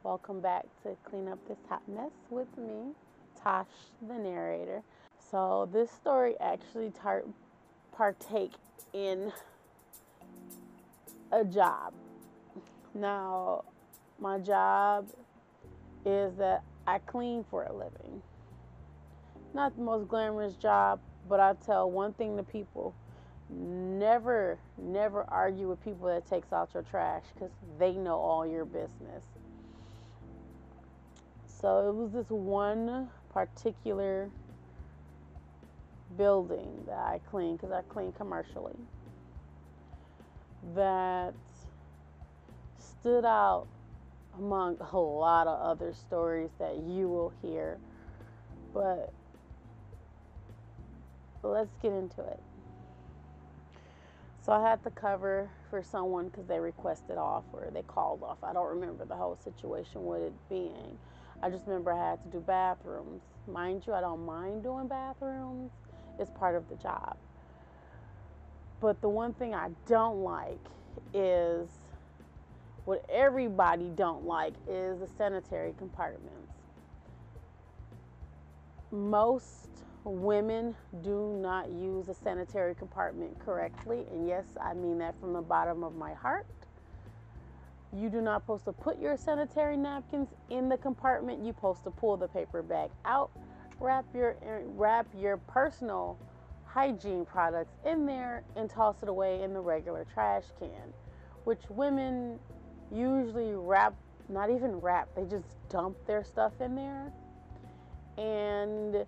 Welcome back to Clean Up This Hot Mess with me, Tosh, the narrator. So this story actually partake in a job. Now, my job is that I clean for a living. Not the most glamorous job, but I tell one thing to people: never argue with people that takes out your trash because they know all your business. So it was this one particular building that I clean, because I clean commercially, that stood out among a lot of other stories that you will hear. But let's get into it. So I had to cover for someone because they requested off or they called off. I don't remember the whole situation with it being. I just remember I had to do bathrooms. Mind you, I don't mind doing bathrooms. It's part of the job. But the one thing I don't like is, what everybody don't like, is the sanitary compartments. Most women do not use a sanitary compartment correctly, and yes, I mean that from the bottom of my heart. You do not supposed to put your sanitary napkins in the compartment. You're supposed to pull the paper bag out, wrap your personal hygiene products in there, and toss it away in the regular trash can, which women usually not even wrap, they just dump their stuff in there, and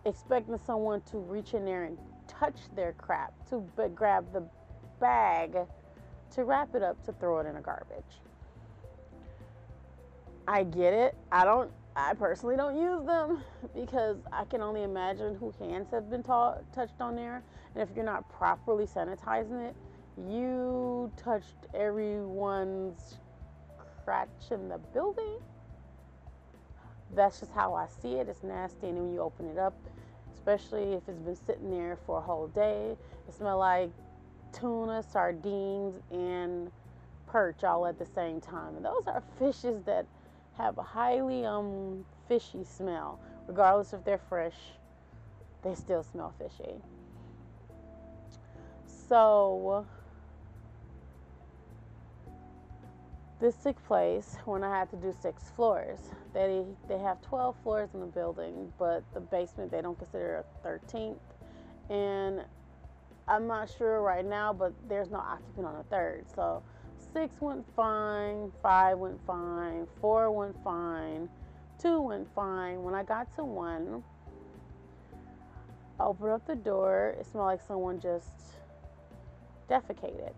expecting someone to reach in there and touch their crap, to grab the bag, to wrap it up, to throw it in the garbage. I get it. I personally don't use them because I can only imagine who hands have been touched on there. And if you're not properly sanitizing it, you touched everyone's crotch in the building. That's just how I see it. It's nasty, and then when you open it up, especially if it's been sitting there for a whole day, it smells like tuna, sardines, and perch all at the same time. And those are fishes that have a highly fishy smell. Regardless if they're fresh, they still smell fishy. So this took place when I had to do 6 floors. They have 12 floors in the building, but the basement they don't consider a 13th. And I'm not sure right now, but there's no occupant on the 3rd. So 6 went fine, 5 went fine, 4 went fine, 2 went fine. When I got to 1, I opened up the door. It smelled like someone just defecated.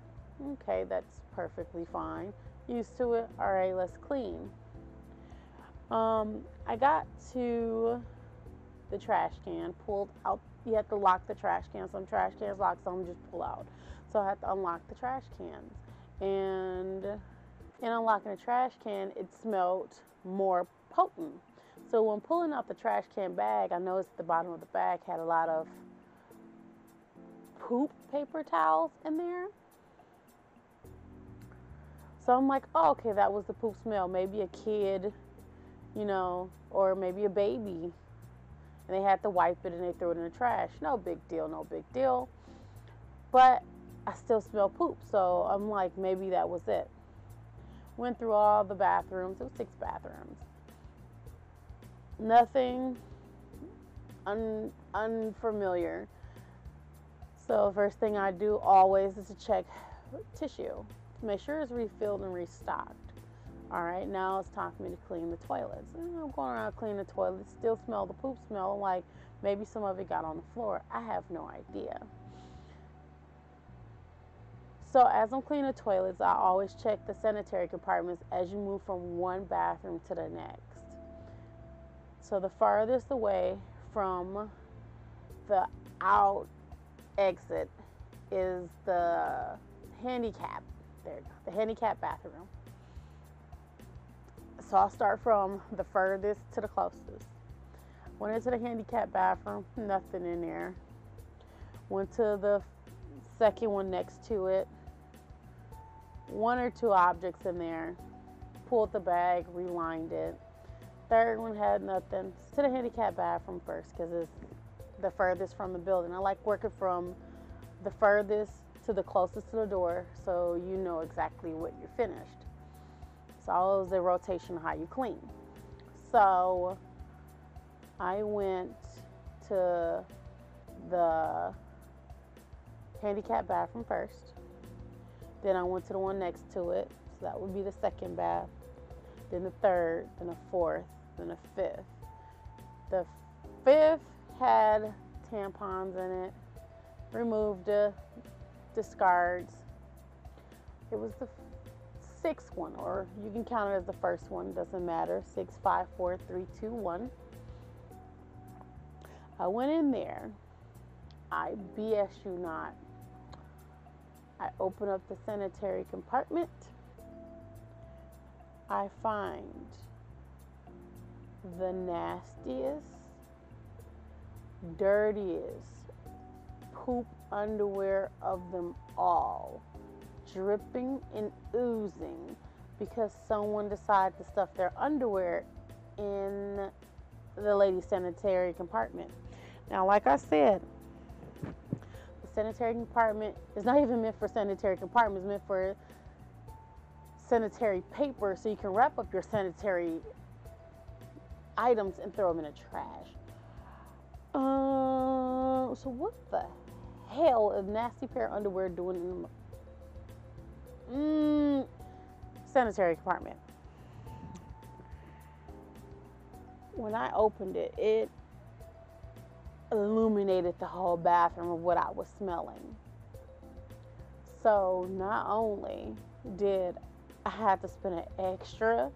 Okay, that's perfectly fine. Used to it. All right, let's clean. I got to the trash can, pulled out. You have to lock the trash can. Some trash cans lock, some just pull out. So I had to unlock the trash cans. And in unlocking the trash can, it smelled more potent. So when pulling out the trash can bag, I noticed the bottom of the bag had a lot of poop paper towels in there. So I'm like, oh, okay, that was the poop smell. Maybe a kid, or maybe a baby. And they had to wipe it and they threw it in the trash. No big deal. But I still smell poop. So I'm like, maybe that was it. Went through all the bathrooms. It was 6 bathrooms. Nothing unfamiliar. So first thing I do always is to check tissue. Make sure it's refilled and restocked. All right, now it's time for me to clean the toilets. And I'm going around cleaning the toilets, still smell the poop smell. I'm like, maybe some of it got on the floor. I have no idea. So as I'm cleaning the toilets, I always check the sanitary compartments as you move from one bathroom to the next. So the farthest away from the out exit is the handicap. There you go, the handicap bathroom. So I'll start from the furthest to the closest. Went into the handicap bathroom, nothing in there. Went to the second one next to it. 1 or 2 objects in there, pulled the bag, relined it. Third one had nothing. To the handicap bathroom first because it's the furthest from the building. I like working from the furthest to the closest to the door so you know exactly what you're finished. It's all the rotation of how you clean. So I went to the handicap bathroom first. Then I went to the one next to it. So that would be the second bath. Then the third, then the fourth, then the fifth. The fifth had tampons in it. Removed the discards. It was the sixth one, or you can count it as the first one, doesn't matter. 6, 5, 4, 3, 2, 1. I went in there. I BS you not. I open up the sanitary compartment. I find the nastiest, dirtiest poop underwear of them all, dripping and oozing because someone decided to stuff their underwear in the ladies' sanitary compartment. Now, like I said, the sanitary compartment is not even meant for sanitary compartments, it's meant for sanitary paper so you can wrap up your sanitary items and throw them in the trash. So what the hell is a nasty pair of underwear doing in the sanitary compartment? When I opened it, it illuminated the whole bathroom of what I was smelling. So not only did I have to spend an extra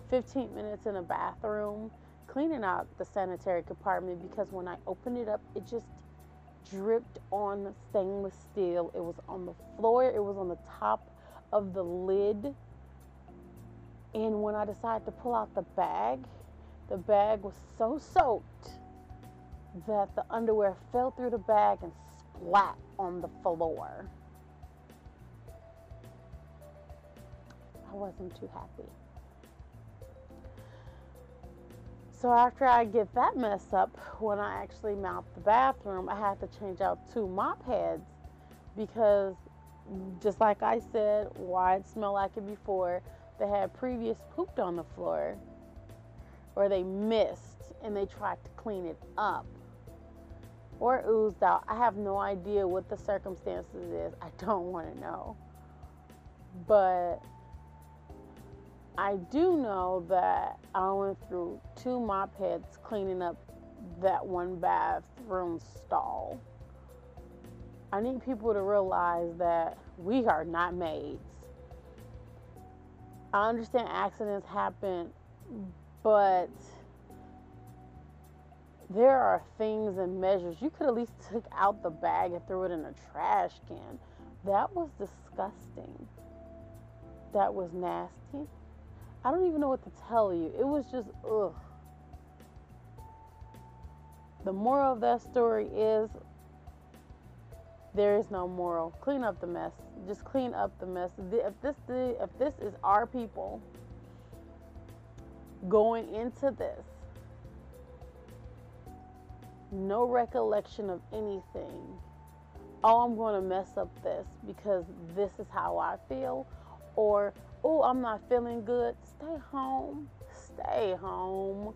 15 minutes in a bathroom cleaning out the sanitary compartment because when I opened it up, it just dripped on stainless steel. It was on the floor. It was on the top of the lid. And when I decided to pull out the bag was so soaked that the underwear fell through the bag and splat on the floor. I wasn't too happy. So after I get that mess up, when I actually mount the bathroom, I had to change out 2 mop heads because just like I said, why it smelled like it before, they had previous pooped on the floor or they missed and they tried to clean it up or oozed out. I have no idea what the circumstances is. I don't want to know. But I do know that I went through 2 mop heads cleaning up that one bathroom stall. I need people to realize that we are not maids. I understand accidents happen, but there are things and measures. You could at least took out the bag and threw it in a trash can. That was disgusting. That was nasty. I don't even know what to tell you. It was just, ugh. The moral of that story is there is no moral. Clean up the mess. Just clean up the mess. If this is our people going into this, no recollection of anything. Oh, I'm going to mess up this because this is how I feel. Or, oh, I'm not feeling good. Stay home. Stay home.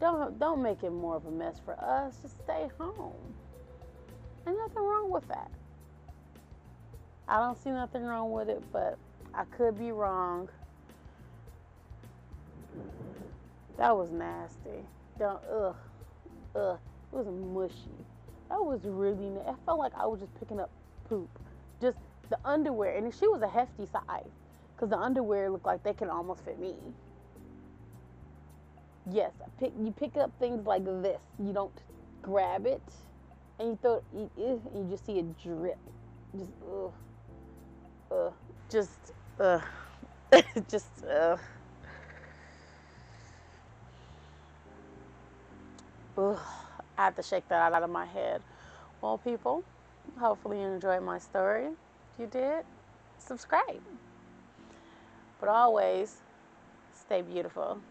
Don't make it more of a mess for us. Just stay home. Ain't nothing wrong with that. I don't see nothing wrong with it, but I could be wrong. That was nasty. Ugh. It was mushy. That was really nasty. I felt like I was just picking up poop. Just the underwear. And she was a hefty size. Because the underwear looked like they could almost fit me. Yes, you pick up things like this. You don't grab it. And you throw it, and you just see it drip. Just, ugh. Just, ugh. Ugh. I had to shake that out of my head. Well, people, hopefully you enjoyed my story. If you did, subscribe. But always, Stay beautiful.